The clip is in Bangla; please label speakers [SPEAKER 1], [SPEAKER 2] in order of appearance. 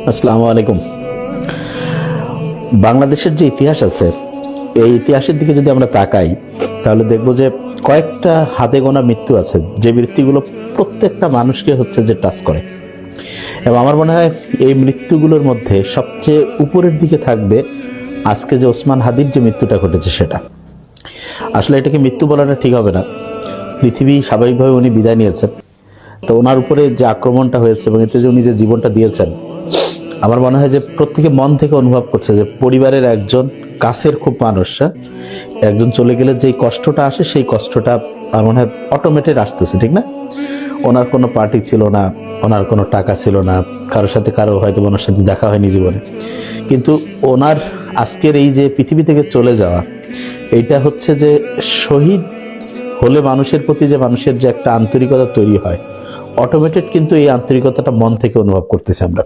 [SPEAKER 1] আসসালামু আলাইকুম। বাংলাদেশের যে ইতিহাস আছে, এই ইতিহাসের দিকে যদি আমরা তাকাই তাহলে দেখব যে কয়েকটা হাতে গোনা মৃত্যু আছে, যে মৃত্যুগুলো প্রত্যেকটা মানুষকে হচ্ছে যে টাচ করে। এবং আমার মনে হয় এই মৃত্যুগুলোর মধ্যে সবচেয়ে উপরের দিকে থাকবে আজকে যে ওসমান হাদির যে মৃত্যুটা ঘটেছে সেটা। আসলে এটাকে মৃত্যু বলাটা ঠিক হবে না, পৃথিবী স্বাভাবিকভাবে উনি বিদায় নিয়েছেন। তো ওনার উপরে যে আক্রমণটা হয়েছে এবং এতে যে উনি যে জীবনটা দিয়েছেন, আমার মনে হয় যে প্রত্যেকে মন থেকে অনুভব করছে যে পরিবারের একজন কাছের খুব মানুষ, একজন চলে গেলে যেই কষ্টটা আসে সেই কষ্টটা আমার মনে হয় অটোমেটেড আসতেছে, ঠিক না? ওনার কোনো পার্টি ছিল না, ওনার কোনো টাকা ছিল না, কারোর সাথে কারো হয়তো ওনার সাথে দেখা হয়নি জীবনে, কিন্তু ওনার আজকের এই যে পৃথিবী থেকে চলে যাওয়া, এইটা হচ্ছে যে শহীদ হলে মানুষের প্রতি যে মানুষের যে একটা আন্তরিকতা তৈরি হয়, অটোমেটেড কিন্তু এই আন্তরিকতাটা মন থেকে অনুভব করতেছি আমরা।